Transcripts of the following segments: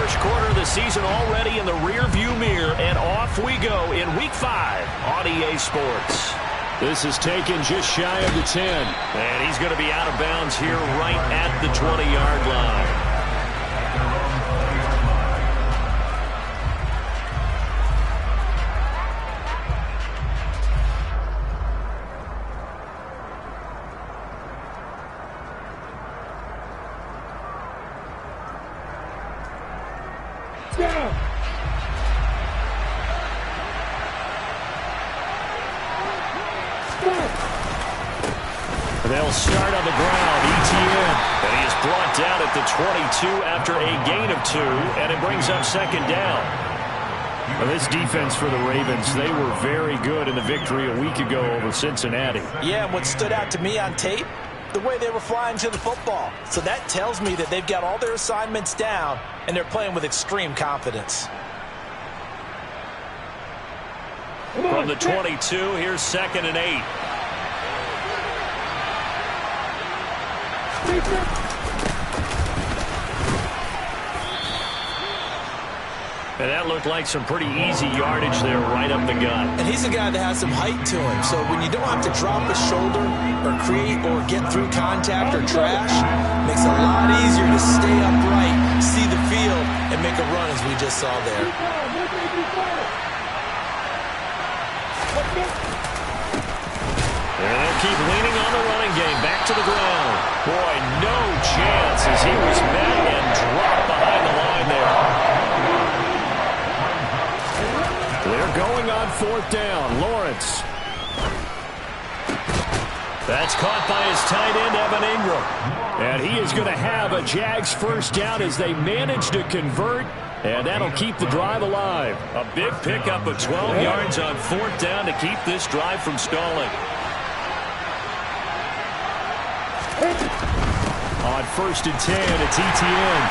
First quarter of the season already in the rear-view mirror, and off we go in Week 5 on EA Sports. This is taken just shy of the 10. And he's going to be out of bounds here right at the 20-yard line. They'll start on the ground. Etienne. And he is brought down at the 22 after a gain of 2, and it brings up second down. Well, this defense for the Ravens, they were very good in the victory a week ago over Cincinnati. Yeah, and what stood out to me on tape, the way they were flying to the football. So that tells me that they've got all their assignments down, and they're playing with extreme confidence. From the 22, here's 2nd and 8. And that looked like some pretty easy yardage there right up the gut. And he's a guy that has some height to him. So when you don't have to drop a shoulder or create or get through contact or trash, it makes it a lot easier to stay upright, see the field, and make a run as we just saw there. And they'll keep leaning on the running game. Back to the ground. Boy, no chance as he was met and dropped behind the line there. They're going on 4th down. Lawrence. That's caught by his tight end, Evan Ingram. And he is going to have a Jags first down as they manage to convert. And that'll keep the drive alive. A big pickup of 12 yards on 4th down to keep this drive from stalling. On 1st and 10, it's Etienne.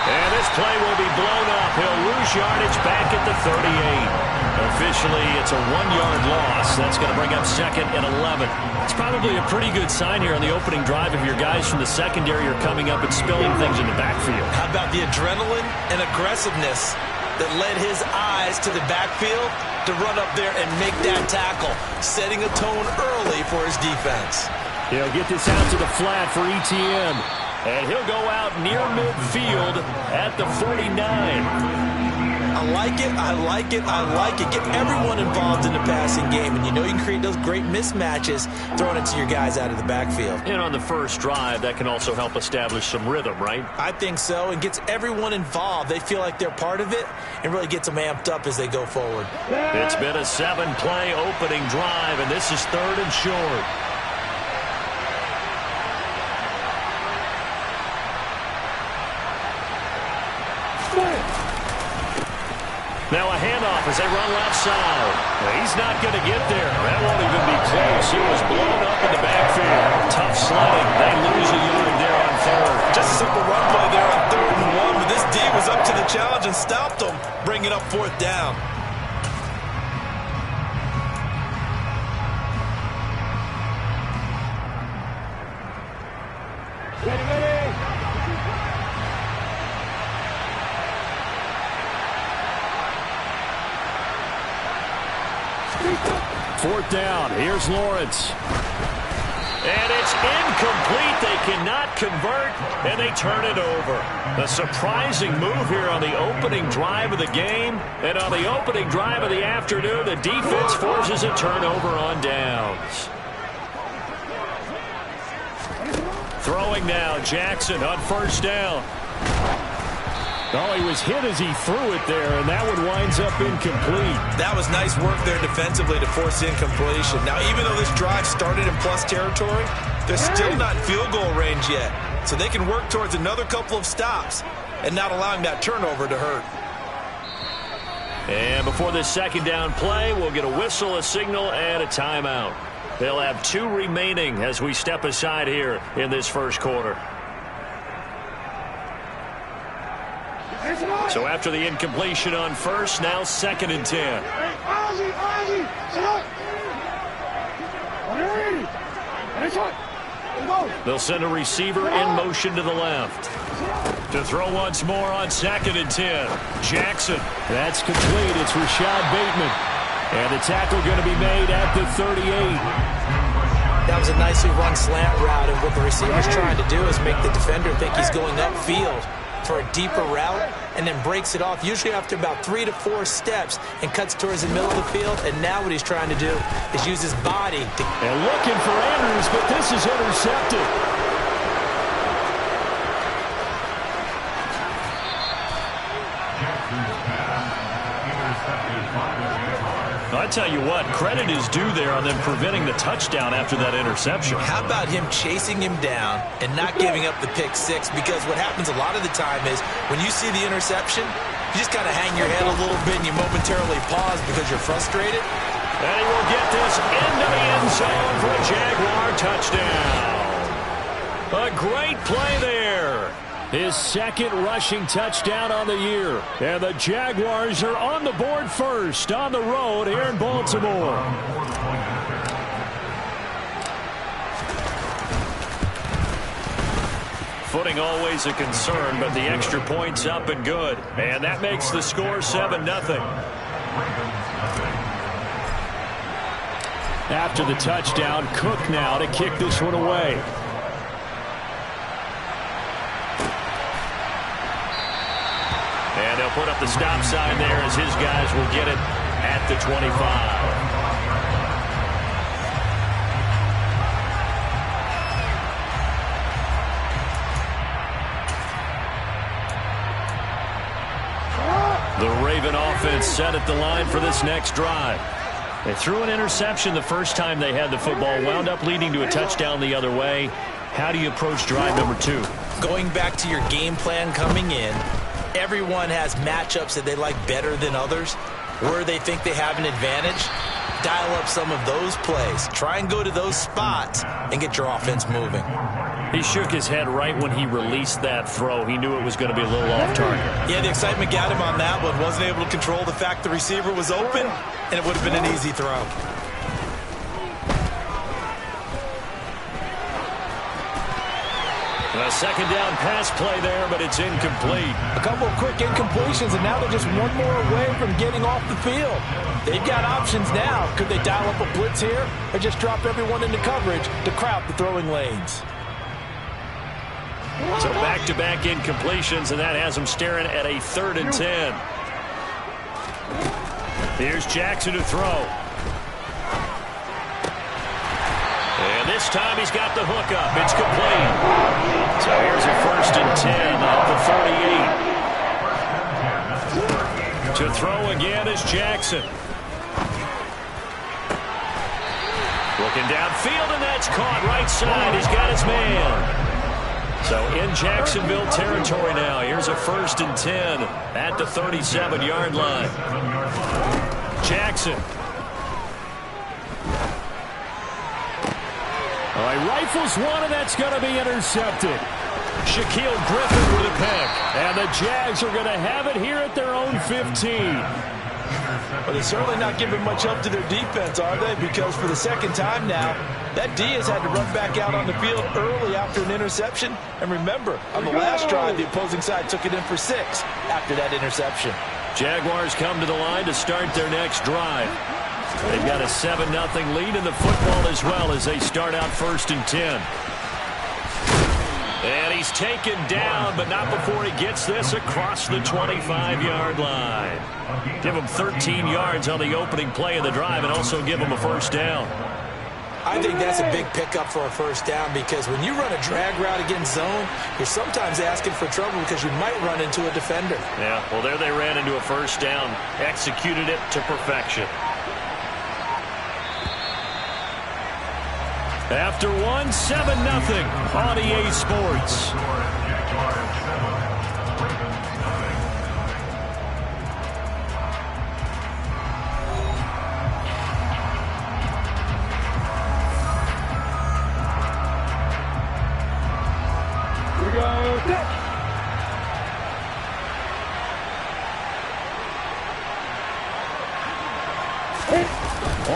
And this play will be blown up. He'll lose yardage back at the 38. Officially, it's a 1-yard loss. That's going to bring up 2nd and 11. It's probably a pretty good sign here on the opening drive if your guys from the secondary are coming up and spilling things in the backfield. How about the adrenaline and aggressiveness that led his eyes to the backfield to run up there and make that tackle, setting a tone early for his defense. He'll get this out to the flat for Etienne. And he'll go out near midfield at the 49. I like it, I like it, I like it. Get everyone involved in the passing game, and you know you can create those great mismatches throwing it to your guys out of the backfield. And on the first drive, that can also help establish some rhythm, right? I think so, and gets everyone involved. They feel like they're part of it and really gets them amped up as they go forward. It's been a 7-play opening drive, and this is 3rd and short. Now a handoff as they run left side. He's not going to get there. That won't even be close. He was blown up in the backfield. Tough sledding. They lose a yard there on 3rd. Just a simple run play there on 3rd and 1, but this D was up to the challenge and stopped them, bringing up 4th down. Ready. 4th down. Here's Lawrence. And it's incomplete. They cannot convert, and they turn it over. A surprising move here on the opening drive of the game. And on the opening drive of the afternoon, the defense forces a turnover on downs. Throwing now, Jackson on 1st down. Oh, he was hit as he threw it there, and that one winds up incomplete. That was nice work there defensively to force incompletion. Now, even though this drive started in plus territory, they're still not in field goal range yet. So they can work towards another couple of stops and not allowing that turnover to hurt. And before this 2nd down play, we'll get a whistle, a signal, and a timeout. They'll have 2 remaining as we step aside here in this first quarter. So after the incompletion on 1st, now 2nd and 10. They'll send a receiver in motion to the left. To throw once more on 2nd and 10. Jackson. That's complete. It's Rashad Bateman. And the tackle going to be made at the 38. That was a nicely run slant route, and what the receiver's trying to do is make the defender think he's going upfield for a deeper route, and then breaks it off, usually after about 3 to 4 steps, and cuts towards the middle of the field. And now what he's trying to do is use his body to... And looking for Andrews, but this is intercepted. I tell you what, credit is due there on them preventing the touchdown after that interception. How about him chasing him down and not giving up the pick six? Because what happens a lot of the time is when you see the interception, you just kind of hang your head a little bit and you momentarily pause because you're frustrated. And he will get this into the end zone for a Jaguar touchdown. A great play there. His 2nd rushing touchdown on the year. And the Jaguars are on the board first on the road here in Baltimore. Footing always a concern, but the extra point's up and good. And that makes the score 7-0. After the touchdown, Cook now to kick this one away. And they'll put up the stop sign there as his guys will get it at the 25. The Raven offense set at the line for this next drive. They threw an interception the first time they had the football, wound up leading to a touchdown the other way. How do you approach drive number 2? Going back to your game plan coming in, everyone has matchups that they like better than others. Where they think they have an advantage, dial up some of those plays. Try and go to those spots and get your offense moving. He shook his head right when he released that throw. He knew it was going to be a little off target. Yeah, the excitement got him on that one. Wasn't able to control the fact the receiver was open, and it would have been an easy throw. A 2nd down pass play there, but it's incomplete. A couple of quick incompletions, and now they're just one more away from getting off the field. They've got options now. Could they dial up a blitz here or just drop everyone into coverage to crowd the throwing lanes? So back-to-back incompletions, and that has them staring at a 3rd and 10. Here's Jackson to throw. And this time he's got the hook up. It's complete. So here's a 1st and 10 at the 38. To throw again is Jackson. Looking downfield, and that's caught right side. He's got his man. So in Jacksonville territory now. Here's a 1st and 10 at the 37-yard line. Jackson. All right, rifles one, and that's going to be intercepted. Shaquille Griffin with a pick. And the Jags are going to have it here at their own 15. But they're certainly not giving much up to their defense, are they? Because for the 2nd time now, that D has had to run back out on the field early after an interception. And remember, on the last drive, the opposing side took it in for 6 after that interception. Jaguars come to the line to start their next drive. They've got a 7-0 lead in the football as well as they start out 1st and 10. And he's taken down, but not before he gets this across the 25-yard line. Give him 13 yards on the opening play of the drive and also give him a 1st down. I think that's a big pickup for a 1st down because when you run a drag route against zone, you're sometimes asking for trouble because you might run into a defender. Yeah, well, there they ran into a 1st down, executed it to perfection. After one, 7-0 on EA Sports. Here we go.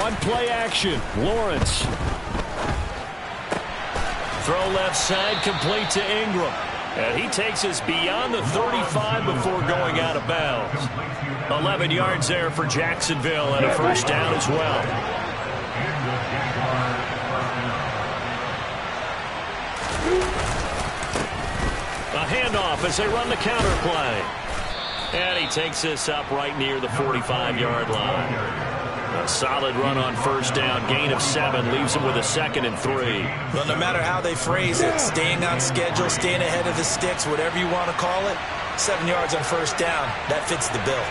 On play action, Lawrence. Throw left side, complete to Ingram. And he takes us beyond the 35 before going out of bounds. 11 yards there for Jacksonville and a first down as well. A handoff as they run the counter play. And he takes this up right near the 45-yard line. A solid run on first down. Gain of 7 leaves him with a 2nd and 3. Well, no matter how they phrase it, staying on schedule, staying ahead of the sticks, whatever you want to call it, 7 yards on first down, that fits the bill.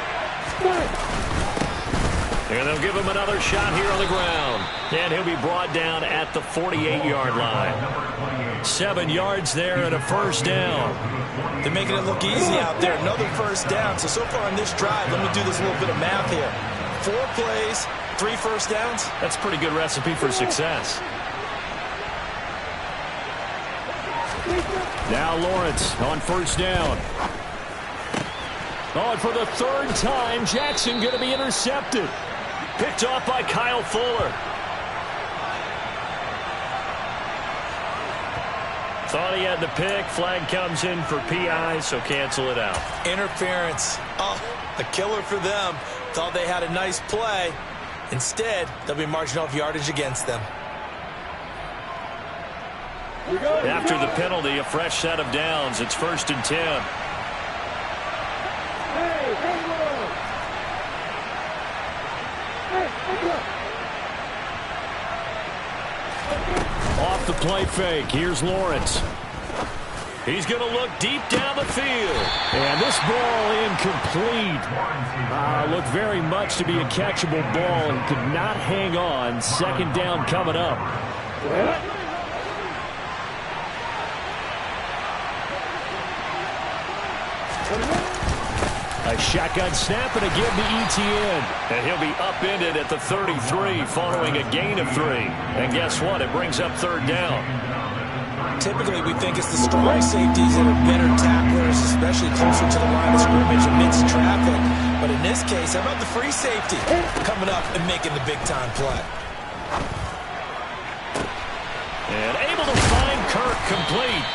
And they'll give him another shot here on the ground. And he'll be brought down at the 48-yard line. 7 yards there and a first down. They're making it look easy out there. Another first down. So far on this drive, let me do this little bit of math here. 4 plays, 3 first downs. That's a pretty good recipe for success. Now Lawrence on first down. Oh, and for the 3rd time, Jackson going to be intercepted. Picked off by Kyle Fuller. Thought he had the pick. Flag comes in for PI, so cancel it out. Interference. Oh, a killer for them. Thought they had a nice play. Instead, they'll be marching off yardage against them. After the penalty, a fresh set of downs. It's 1st and 10. Off the play fake. Here's Lawrence. He's going to look deep down the field. And this ball incomplete. Looked very much to be a catchable ball and could not hang on. 2nd down coming up. A shotgun snap and again to Etienne. And he'll be upended at the 33 following a gain of 3. And guess what? It brings up 3rd down. Typically, we think it's the strong safeties that are better tacklers, especially closer to the line of scrimmage amidst traffic. But in this case, how about the free safety coming up and making the big-time play? And able to find Kirk complete.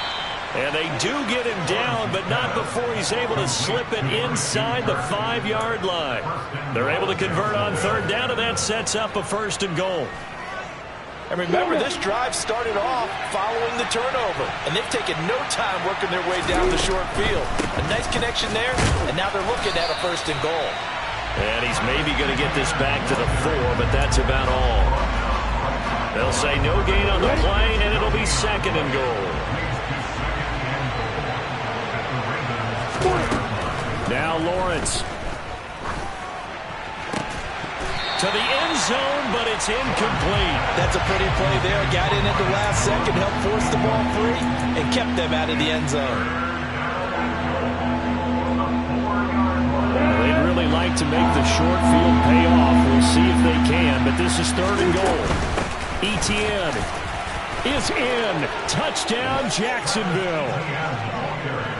And they do get him down, but not before he's able to slip it inside the 5-yard line. They're able to convert on 3rd down, and that sets up a 1st and goal. And remember, this drive started off following the turnover, and they've taken no time working their way down the short field. A nice connection there, and now they're looking at a 1st and goal. And he's maybe going to get this back to the 4, but that's about all. They'll say no gain on the play, and it'll be 2nd and goal. Now Lawrence. To the end zone, but it's incomplete. That's a pretty play there. Got in at the last second, helped force the ball free, and kept them out of the end zone. They'd really like to make the short field pay off. We'll see if they can, but this is 3rd and goal. Etienne is in. Touchdown, Jacksonville.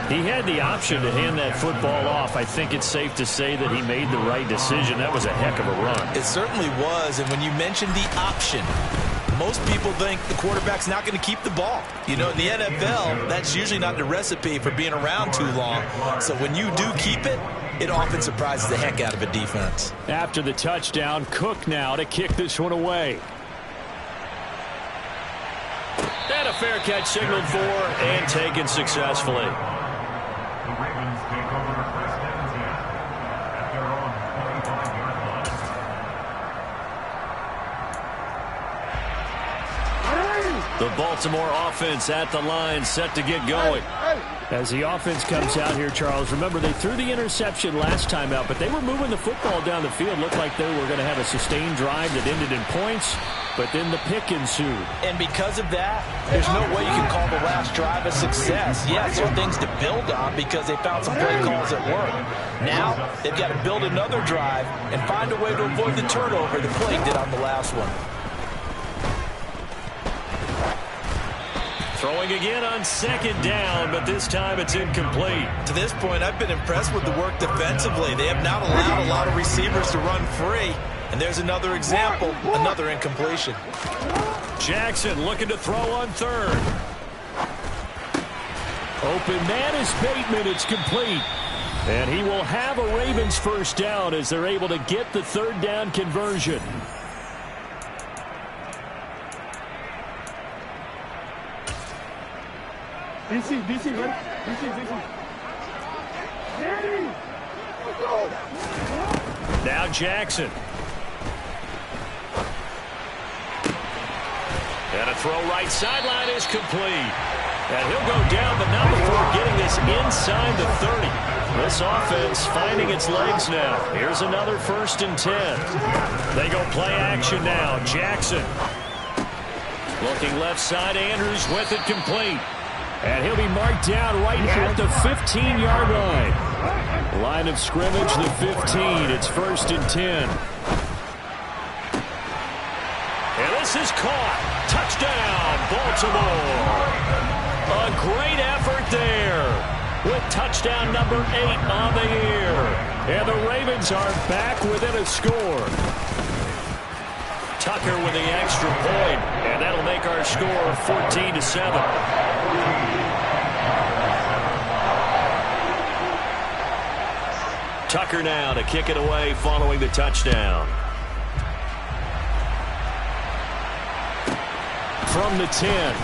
He had the option to hand that football off. I think it's safe to say that he made the right decision. That was a heck of a run. It certainly was, and when you mentioned the option, most people think the quarterback's not going to keep the ball. You know, in the NFL, that's usually not the recipe for being around too long. So when you do keep it, it often surprises the heck out of a defense. After the touchdown, Cook now to kick this one away. And a fair catch signaled for and taken successfully. The Baltimore offense at the line, set to get going. As the offense comes out here, Charles, remember they threw the interception last time out, but they were moving the football down the field. Looked like they were going to have a sustained drive that ended in points, but then the pick ensued. And because of that, there's no way you can call the last drive a success. Yes, there are things to build on because they found some play calls that work. Now, they've got to build another drive and find a way to avoid the turnover the play did on the last one. Throwing again on 2nd down, but this time it's incomplete. To this point, I've been impressed with the work defensively. They have not allowed a lot of receivers to run free. And there's another example, another incompletion. Jackson looking to throw on 3rd. Open man is Bateman. It's complete. And he will have a Ravens first down as they're able to get the third down conversion. DC, ready? DC. Ready. Go. Now Jackson. And a throw right sideline is complete. And he'll go down, but not before getting this inside the 30. This offense finding its legs now. Here's another 1st and 10. They go play action now. Jackson. Looking left side, Andrews with it complete. And he'll be marked down right at the 15-yard line. Line of scrimmage, the 15. It's 1st and 10. And this is caught. Touchdown, Baltimore. A great effort there with touchdown number 8 on the year. And the Ravens are back within a score. Tucker with the extra point, and that'll make our score 14-7. Tucker now to kick it away following the touchdown. From the 10.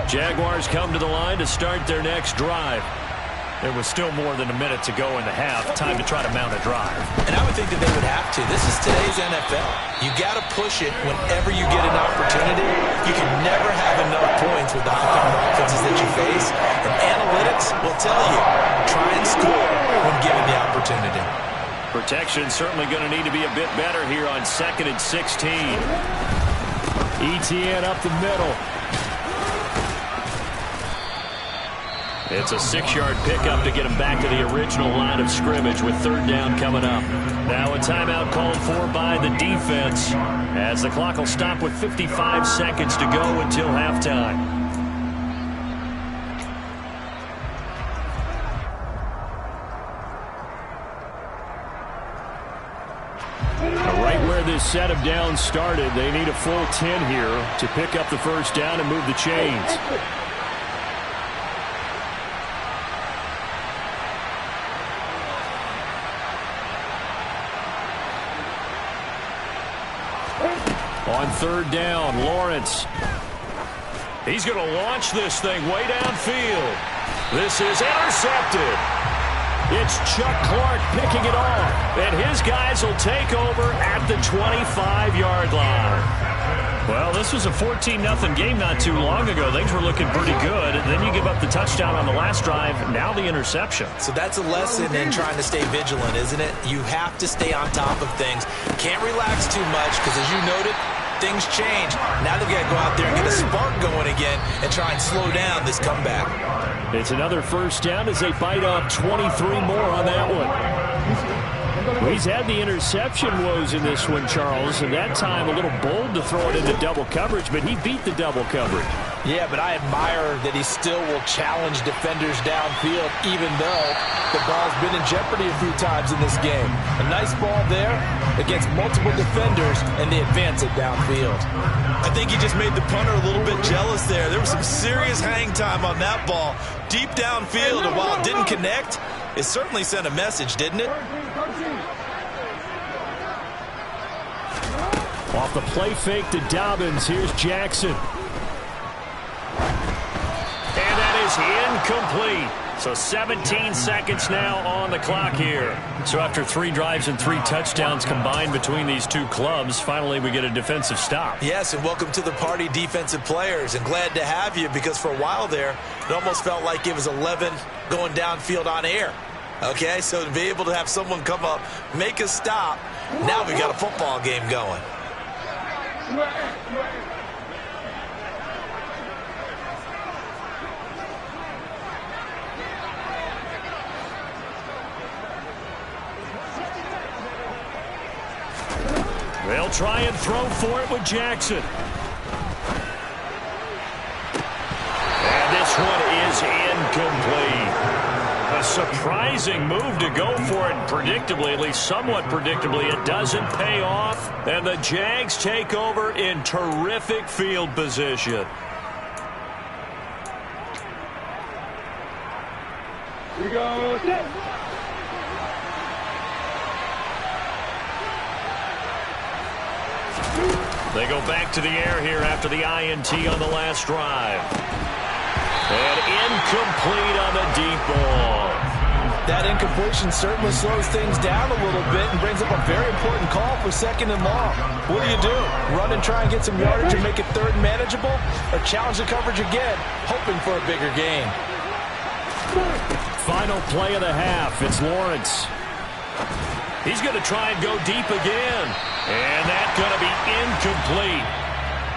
Jaguars come to the line to start their next drive. There was still more than a minute to go in the half. Time to try to mount a drive. And I would think that they would have to. This is today's NFL. You got to push it whenever you get an opportunity. You can never have enough points with the offenses that you face. And analytics will tell you, try and score when given the opportunity. Protection certainly going to need to be a bit better here on 2nd and 16. ETN up the middle. It's a 6-yard pickup to get him back to the original line of scrimmage with 3rd down coming up. Now a timeout called for by the defense as the clock will stop with 55 seconds to go until halftime. Right where this set of downs started, they need a full 10 here to pick up the first down and move the chains. On 3rd down, Lawrence. He's going to launch this thing way downfield. This is intercepted. It's Chuck Clark picking it off. And his guys will take over at the 25-yard line. Well, this was a 14-0 game not too long ago. Things were looking pretty good. And then you give up the touchdown on the last drive. Now the interception. So that's a lesson in trying to stay vigilant, isn't it? You have to stay on top of things. Can't relax too much because, as you noted, things change. Now they've got to go out there and get a spark going again and try and slow down this comeback. It's another first down as they bite off 23 more on that one. Well, he's had the interception woes in this one, Charles, and that time a little bold to throw it into double coverage, but he beat the double coverage. Yeah, but I admire that he still will challenge defenders downfield, even though the ball's been in jeopardy a few times in this game. A nice ball there against multiple defenders, and they advance it downfield. I think he just made the punter a little bit jealous there. There was some serious hang time on that ball. Deep downfield, and while it didn't connect, it certainly sent a message, didn't it? Off the play fake to Dobbins, here's Jackson. And that is incomplete. So 17 seconds now on the clock here. So after 3 drives and 3 touchdowns combined between these two clubs, finally we get a defensive stop. Yes, and welcome to the party, defensive players. And glad to have you, because for a while there, it almost felt like it was 11 going downfield on air. Okay, so to be able to have someone come up, make a stop, now we got a football game going. They'll try and throw for it with Jackson. this one is incomplete. A surprising move to go for it predictably, at least somewhat predictably. It doesn't pay off, and the Jags take over in terrific field position. Here we go. Set. They go back to the air here after the INT on the last drive. And incomplete on the deep ball. That incompletion certainly slows things down a little bit and brings up a very important call for 2nd and long. What do? Run and try and get some yardage and make it 3rd and manageable? Or challenge the coverage again, hoping for a bigger gain? Final play of the half. It's Lawrence. He's going to try and go deep again. And that's going to be incomplete.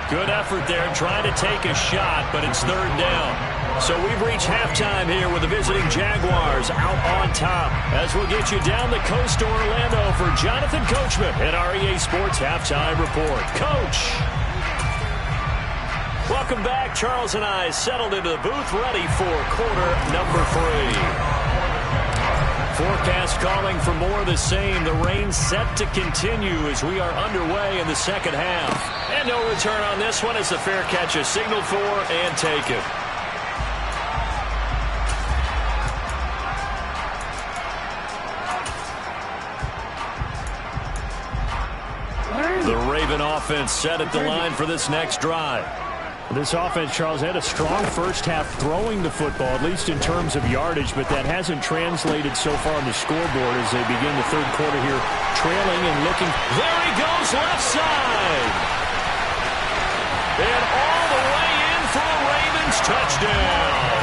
Good effort there trying to take a shot, but it's 3rd down. So we've reached halftime here with the visiting Jaguars out on top. As we'll get you down the coast to Orlando for Jonathan Coachman at our EA Sports Halftime Report. Coach! Welcome back. Charles and I settled into the booth ready for quarter number 3. Forecast calling for more of the same. The rain set to continue as we are underway in the second half. And no return on this one as the fair catch is signaled for and taken. The Raven offense set at the line for this next drive. This offense, Charles, had a strong first half throwing the football, at least in terms of yardage, but that hasn't translated so far on the scoreboard as they begin the 3rd quarter here, trailing and looking. There he goes, left side. And all the way in for a Ravens touchdown.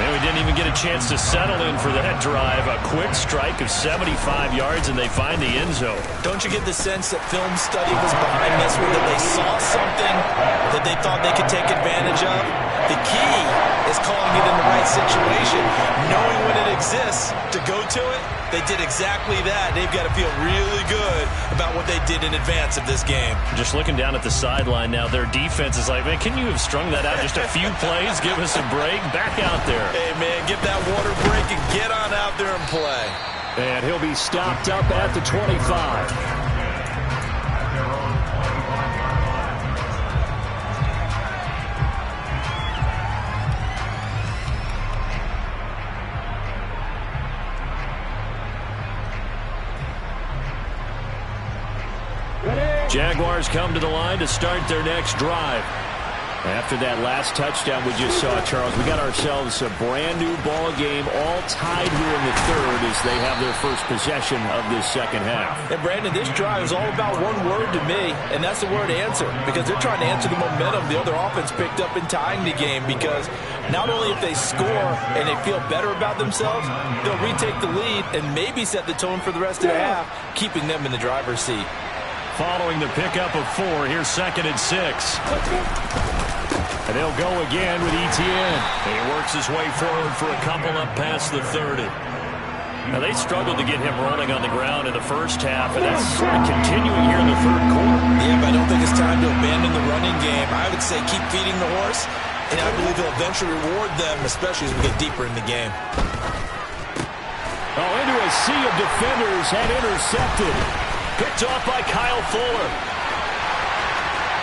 And we didn't even get a chance to settle in for that drive. A quick strike of 75 yards, and they find the end zone. Don't you get the sense that film study was behind this one, that they saw something that they thought they could take advantage of? The key is calling it in the right situation, knowing when it exists to go to it. They did exactly that. They've got to feel really good about what they did in advance of this game. Just looking down at the sideline now, their defense is like, man, can you have strung that out just a few plays? Give us a break. Back out there. Hey, man, get that water break and get on out there and play. And he'll be stopped up at the 25. Jaguars come to the line to start their next drive. After that last touchdown we just saw, Charles, we got ourselves a brand new ball game, all tied here in the 3rd as they have their first possession of this second half. And Brandon, this drive is all about one word to me, and that's the word answer, because they're trying to answer the momentum the other offense picked up in tying the game, because not only if they score and they feel better about themselves, they'll retake the lead and maybe set the tone for the rest of the half, keeping them in the driver's seat. Following the pickup of 4, here's 2nd and 6. And they'll go again with Etienne. And he works his way forward for a couple up past the 30. Now, they struggled to get him rolling on the ground in the first half, and that's sort of continuing here in the 3rd quarter. Yeah, but I don't think it's time to abandon the running game. I would say keep feeding the horse, and I believe he'll eventually reward them, especially as we get deeper in the game. Oh, into a sea of defenders and intercepted. Picked off by Kyle Fuller.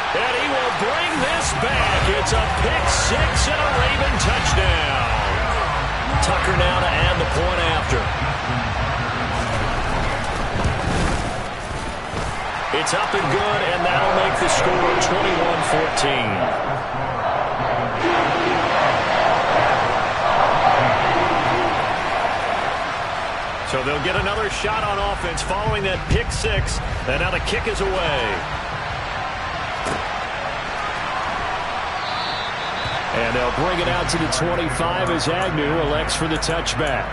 And he will bring this back. It's a pick-6 and a Raven touchdown. Tucker now to add the point after. It's up and good, and that'll make the score 21-14. So they'll get another shot on offense following that pick-6, and now the kick is away. And they'll bring it out to the 25 as Agnew elects for the touchback.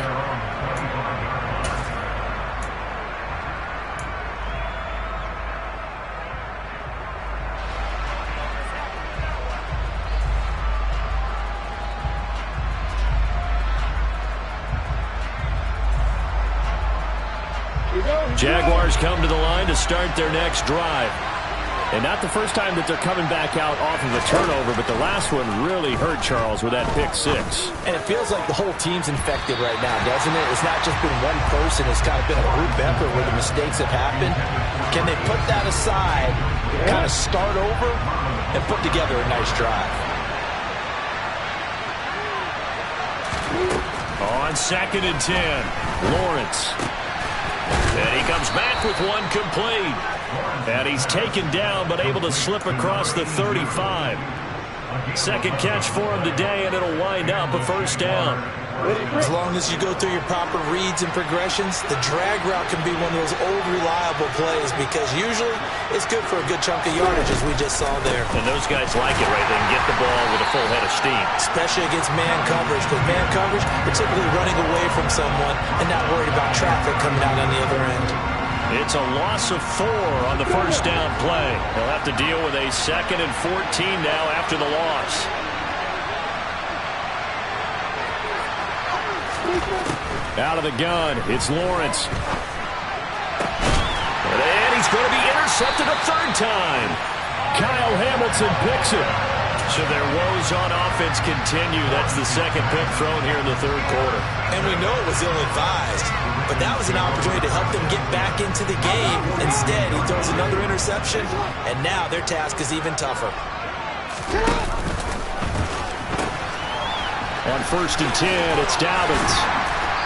Jaguars come to the line to start their next drive. And not the first time that they're coming back out off of a turnover, but the last one really hurt Charles with that pick six. And it feels like the whole team's infected right now, doesn't it? It's not just been one person. It's kind of been a group effort where the mistakes have happened. Can they put that aside, kind of start over, and put together a nice drive? On 2nd and 10, Lawrence. And he comes back with one complete. And he's taken down, but able to slip across the 35. Second catch for him today, and it'll wind up a first down. As long as you go through your proper reads and progressions, the drag route can be one of those old reliable plays because usually it's good for a good chunk of yardage, as we just saw there. And those guys like it, right? They can get the ball with a full head of steam. Especially against man coverage, because man coverage, you're typically running away from someone and not worried about traffic coming out on the other end. It's a loss of 4 on the first down play. They'll have to deal with a 2nd and 14 now after the loss. Out of the gun, it's Lawrence. And he's going to be intercepted a third time. Kyle Hamilton picks it. So their woes on offense continue. That's the second pick thrown here in the third quarter. And we know it was ill-advised, but that was an opportunity to help them get back into the game. Instead, he throws another interception, and now their task is even tougher. On 1st and 10, it's Dobbins.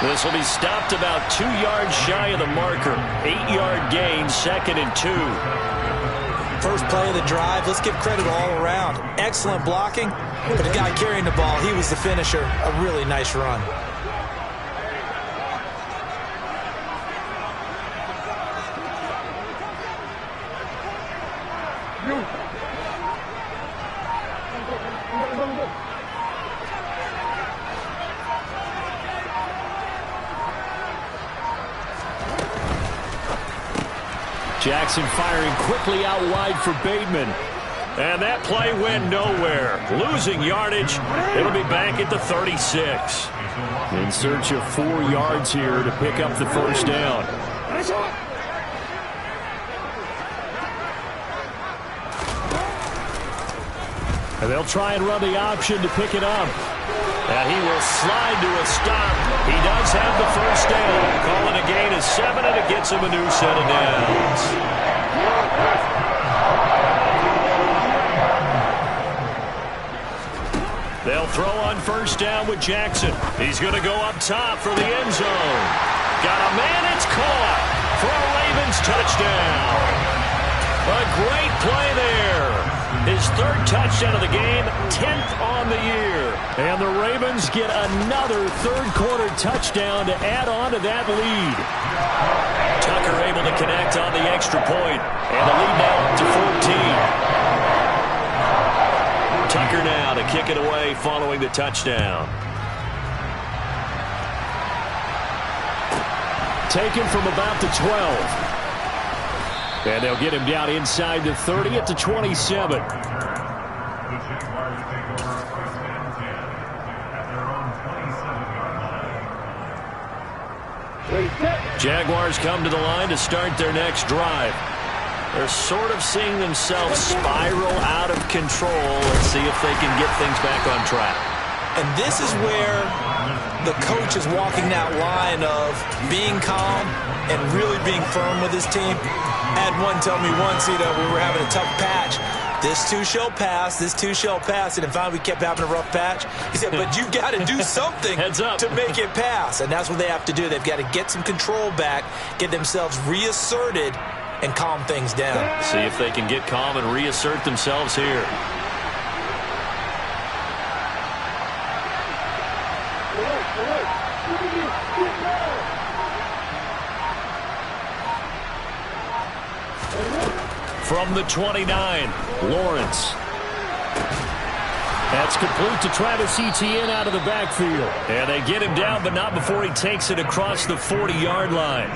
This will be stopped about 2 yards shy of the marker. 8-yard gain, 2nd and 2. First play of the drive, let's give credit all around. Excellent blocking, but the guy carrying the ball, he was the finisher. A really nice run. Jackson firing quickly out wide for Bateman. And that play went nowhere. Losing yardage. It'll be back at the 36. In search of 4 yards here to pick up the first down. And they'll try and run the option to pick it up. And he will slide to a stop. He does have the first down. Calling a gain of 7, and it gets him a new set of downs. They'll throw on first down with Jackson. He's going to go up top for the end zone. Got a man, it's caught for a Ravens touchdown. A great play there. His 3rd touchdown of the game, 10th on the year. And the Ravens get another third-quarter touchdown to add on to that lead. Tucker able to connect on the extra point. And the lead now up to 14. Tucker now to kick it away following the touchdown. Taken from about the 12. And they'll get him down inside the 30 at the 27. Jaguars come to the line to start their next drive. They're sort of seeing themselves spiral out of control. Let's see if they can get things back on track. And this is where the coach is walking that line of being calm and really being firm with his team. I had one tell me once, we were having a tough patch. This too shall pass, this too shall pass. And finally we kept having a rough patch. He said, but you got to do something to make it pass. And that's what they have to do. They've got to get some control back, get themselves reasserted, and calm things down. See if they can get calm and reassert themselves here. From the 29, Lawrence. That's complete to Travis Etienne out of the backfield. And they get him down, but not before he takes it across the 40-yard line.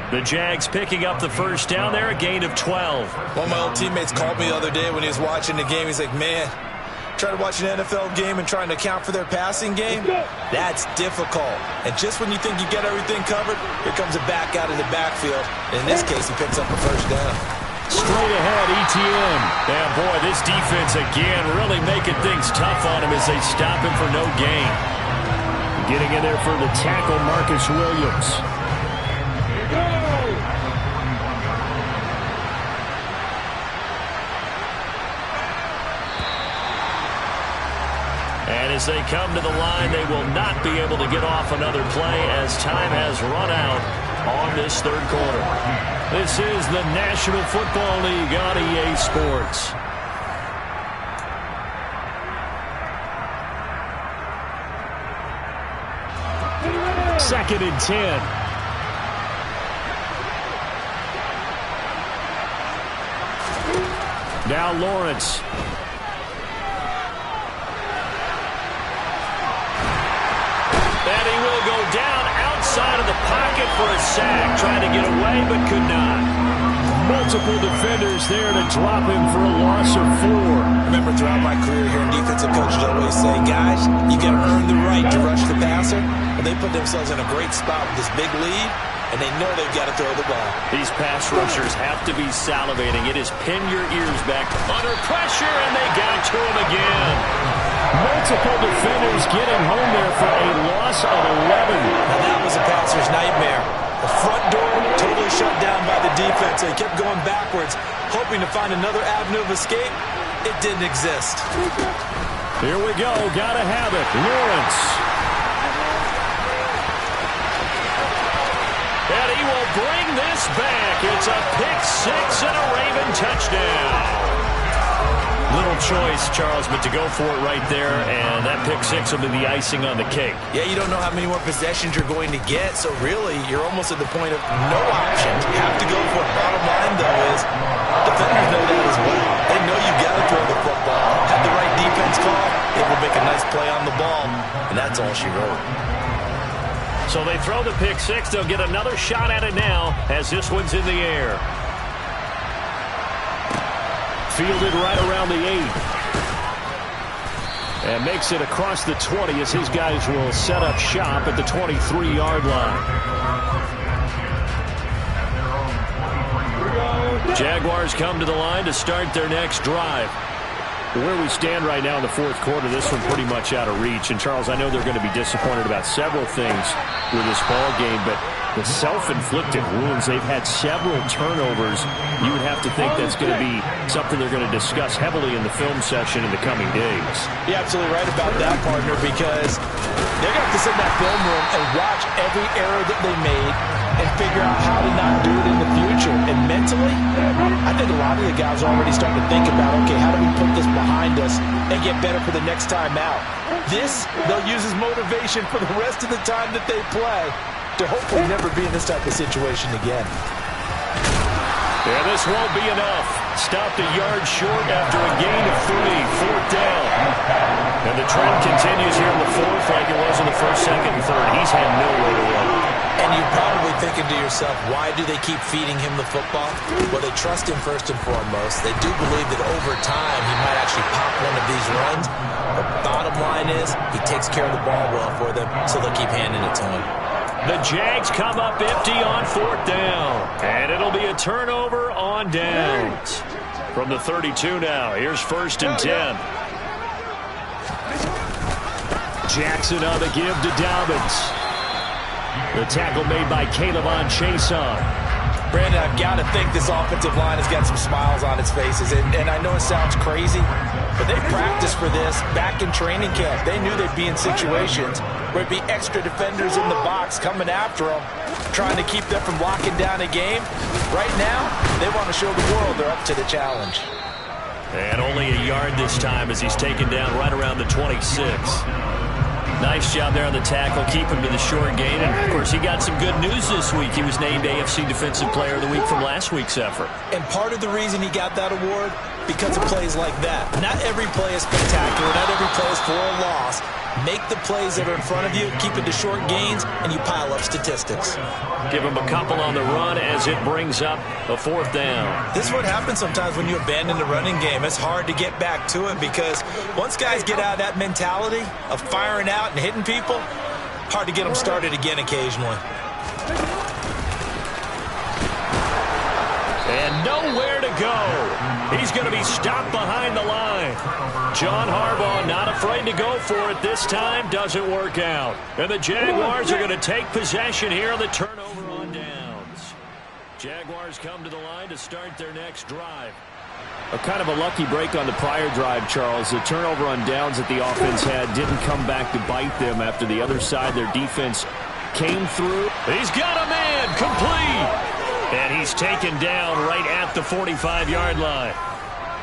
The Jags picking up the first down there, a gain of 12. One of my old teammates called me the other day when he was watching the game. He's like, man, trying to watch an NFL game and trying to account for their passing game, that's difficult. And just when you think you get everything covered, here comes a back out of the backfield. And in this case, he picks up a first down. Straight ahead, ETN. And boy, this defense again really making things tough on him as they stop him for no gain. Getting in there for the tackle, Marcus Williams. And as they come to the line, they will not be able to get off another play as time has run out on this third quarter. This is the National Football League on EA Sports. Second and 10. Now Lawrence. And he will go down outside of the pocket for a sack. Trying to get away, but could not. Multiple defenders there to drop him for a loss of 4. Remember, throughout my career here, defensive coaches always say, guys, you got to earn the right to rush the passer. And they put themselves in a great spot with this big lead, and they know they've got to throw the ball. These pass rushers have to be salivating. It is pin your ears back under pressure, and they got to him again. Multiple defenders getting home there for a loss of 11. Now that was a passer's nightmare. The front door totally shut down by the defense. They kept going backwards, hoping to find another avenue of escape. It didn't exist. Here we go. Gotta have it. Lawrence. And he will bring this back. It's a pick six and a Raven touchdown. Little choice, Charles, but to go for it right there, and that pick six will be the icing on the cake. Yeah, you don't know how many more possessions you're going to get, so really, you're almost at the point of no options. You have to go for it. Bottom line, though, is defenders know that as well. They know you got to throw the football. Have the right defense call, it will make a nice play on the ball, and that's all she wrote. So they throw the pick six. They'll get another shot at it now as this one's in the air. Fielded right around the 8. And makes it across the 20 as his guys will set up shop at the 23-yard line. Jaguars come to the line to start their next drive. Where we stand right now in the fourth quarter, this one pretty much out of reach. And, Charles, I know they're going to be disappointed about several things with this ball game, but the self-inflicted wounds, they've had several turnovers. You would have to think that's going to be something they're going to discuss heavily in the film session in the coming days. You're absolutely right about that, partner, because they're going to have to sit in that film room and watch every error that they made and figure out how to not do it in the future. And mentally, I think a lot of the guys are already starting to think about, okay, how do we put this behind us and get better for the next time out? This, they'll use as motivation for the rest of the time that they play to hopefully never be in this type of situation again. Yeah, this won't be enough. Stopped a yard short after a gain of 3. Fourth down. And the trend continues here in the fourth like it was in the first, second, and third. He's had nowhere to run. And you're probably thinking to yourself, why do they keep feeding him the football? Well, they trust him first and foremost. They do believe that over time he might actually pop one of these runs. The bottom line is he takes care of the ball well for them, so they'll keep handing it to him. The Jags come up empty on fourth down. And it'll be a turnover on downs. From the 32 now, here's first and 10. Jackson on the give to Dobbins. The tackle made by Caleb Chason. Brandon, I've got to think this offensive line has got some smiles on its faces. And I know it sounds crazy, but they practiced for this back in training camp. They knew they'd be in situations where it'd be extra defenders in the box coming after them, trying to keep them from locking down a game. Right now, they want to show the world they're up to the challenge. And only a yard this time as he's taken down right around the 26. Nice job there on the tackle, keep him to the short gain. And, of course, he got some good news this week. He was named AFC Defensive Player of the Week from last week's effort. And part of the reason he got that award, because of plays like that. Not every play is spectacular. Not every play is for a loss. Make the plays that are in front of you, keep it to short gains, and you pile up statistics. Give him a couple on the run as it brings up a fourth down. This is what happens sometimes when you abandon the running game. It's hard to get back to it because once guys get out of that mentality of firing out and hitting people, hard to get them started again occasionally. And nowhere to go. He's going to be stopped behind the line. John Harbaugh not afraid to go for it this time. Doesn't work out. And the Jaguars are going to take possession here on the turnover on downs. Jaguars come to the line to start their next drive. A kind of a lucky break on the prior drive, Charles. The turnover on downs that the offense had didn't come back to bite them after the other side. Their defense came through. He's got a man, complete. And he's taken down right at the 45-yard line.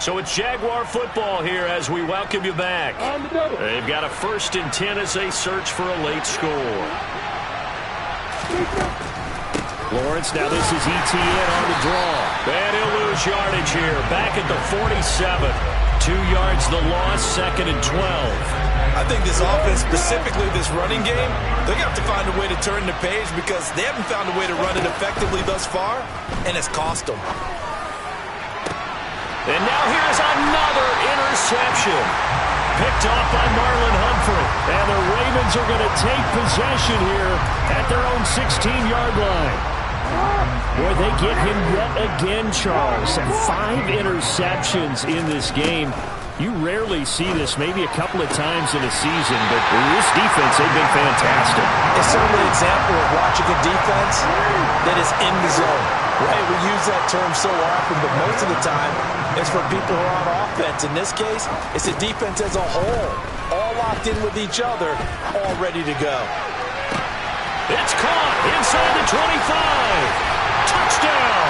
So it's Jaguar football here as we welcome you back. They've got a 1st and 10 as they search for a late score. Lawrence, now this is ETN on the draw. And he'll lose yardage here. Back at the 47. 2 yards the loss, 2nd and 12. I think this offense, specifically this running game, they're going to have to find a way to turn the page because they haven't found a way to run it effectively thus far, and it's cost them. And now here's another interception. Picked off by Marlon Humphrey. And the Ravens are going to take possession here at their own 16-yard line. Boy, they get him yet again, Charles. And 5 interceptions in this game. You rarely see this, maybe a couple of times in a season, but this defense, they've been fantastic. It's certainly an example of watching a defense that is in the zone. Right? We use that term so often, but most of the time, it's for people who are on offense. In this case, it's the defense as a whole, all locked in with each other, all ready to go. It's caught inside the 25. Touchdown.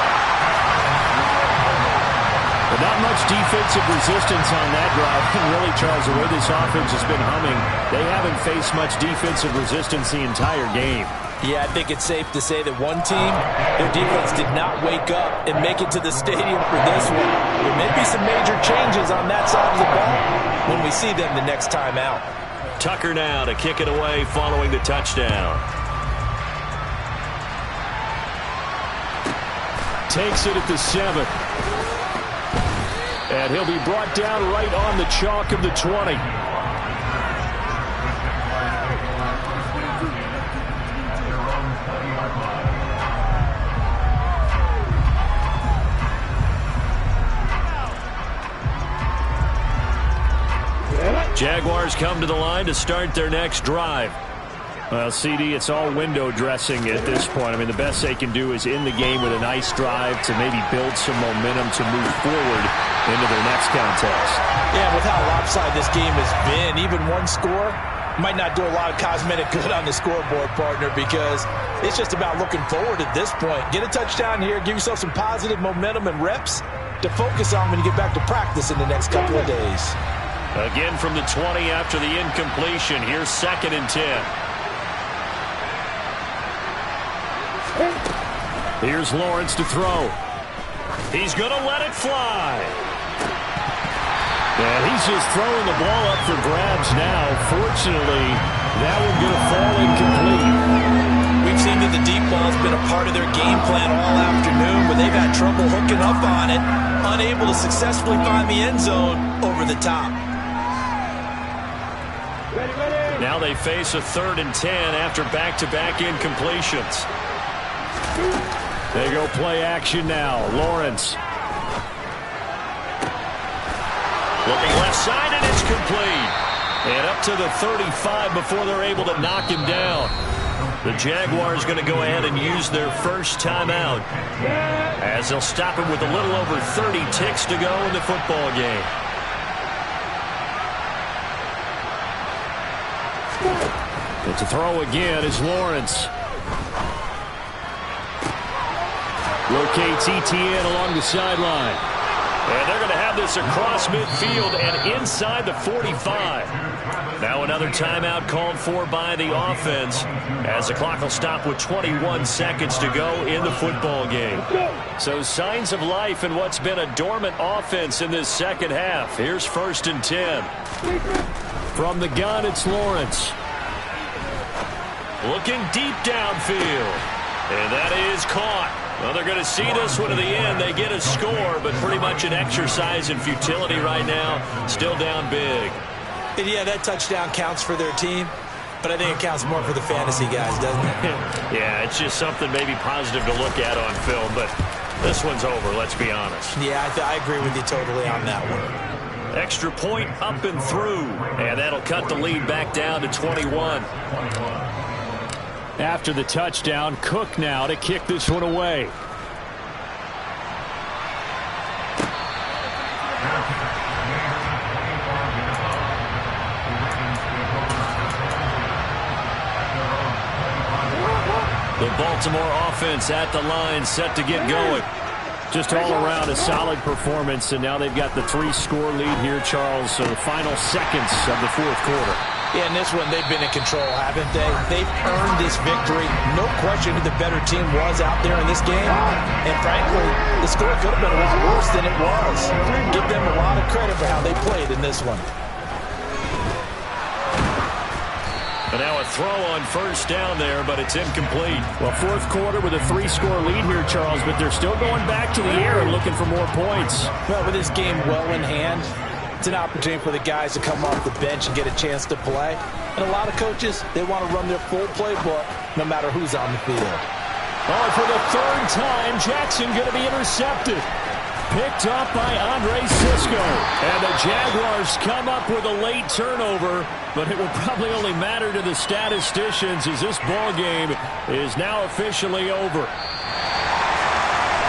But not much defensive resistance on that drive. And really, Charles, the way this offense has been humming, they haven't faced much defensive resistance the entire game. Yeah, I think it's safe to say that one team, their defense did not wake up and make it to the stadium for this one. There may be some major changes on that side of the ball when we see them the next time out. Tucker now to kick it away following the touchdown. Takes it at the 7. And he'll be brought down right on the chalk of the 20. Jaguars come to the line to start their next drive. Well, CD, it's all window dressing at this point. I mean, the best they can do is end the game with a nice drive to maybe build some momentum to move forward into their next contest. Yeah, with how lopsided this game has been, even one score might not do a lot of cosmetic good on the scoreboard, partner, because it's just about looking forward at this point. Get a touchdown here, give yourself some positive momentum and reps to focus on when you get back to practice in the next couple of days. Again from the 20 after the incompletion. Here's 2nd and 10. Here's Lawrence to throw. He's going to let it fly. And he's just throwing the ball up for grabs now. Fortunately, that one going to fall incomplete. We've seen that the deep ball has been a part of their game plan all afternoon, but they've had trouble hooking up on it, unable to successfully find the end zone over the top. Now they face a 3rd and 10 after back-to-back incompletions. They go play action now. Lawrence. Looking left side, and it's complete. And up to the 35 before they're able to knock him down. The Jaguars going to go ahead and use their first timeout as they'll stop him with a little over 30 ticks to go in the football game. But to throw again is Lawrence. Locates ETN along the sideline. And they're going to have this across midfield and inside the 45. Now another timeout called for by the offense as the clock will stop with 21 seconds to go in the football game. So signs of life in what's been a dormant offense in this second half. Here's 1st and 10. From the gun, it's Lawrence. Looking deep downfield. And that is caught. Well, they're going to see this one to the end. They get a score, but pretty much an exercise in futility right now. Still down big. And yeah, that touchdown counts for their team, but I think it counts more for the fantasy guys, doesn't it? Yeah, it's just something maybe positive to look at on film, but This one's over, let's be honest. Yeah, I agree with you totally on that one. Extra point up and through, and that'll cut the lead back down to 21. After the touchdown, Cook now to kick this one away. The Baltimore offense at the line, set to get going. Just all around a solid performance, and now they've got the 3-score lead here, Charles. So the final seconds of the fourth quarter. Yeah, in this one, they've been in control, haven't they? They've earned this victory. No question who the better team was out there in this game. And frankly, the score could have been a lot worse than it was. Give them a lot of credit for how they played in this one. And now a throw on first down there, but it's incomplete. Well, fourth quarter with a 3-score lead here, Charles, but they're still going back to the air and looking for more points. Well, with this game well in hand, it's an opportunity for the guys to come off the bench and get a chance to play. And a lot of coaches, they want to run their full playbook no matter who's on the field. Oh, for the third time, Jackson going to be intercepted. Picked up by Andre Cisco. And the Jaguars come up with a late turnover, but it will probably only matter to the statisticians as this ball game is now officially over.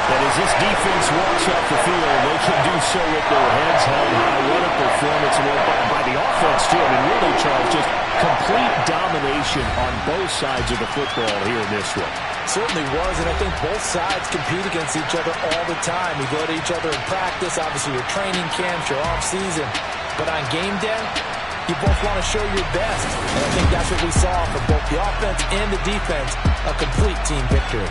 And as this defense walks off the field, they can do so with their heads held high. What a performance by the offense, too. I mean, really, Charles, just complete domination on both sides of the football here in this one. Certainly was, and I think both sides compete against each other all the time. You go to each other in practice, obviously your training camps, your off-season. But on game day, you both want to show your best. And I think that's what we saw from both the offense and the defense, a complete team victory.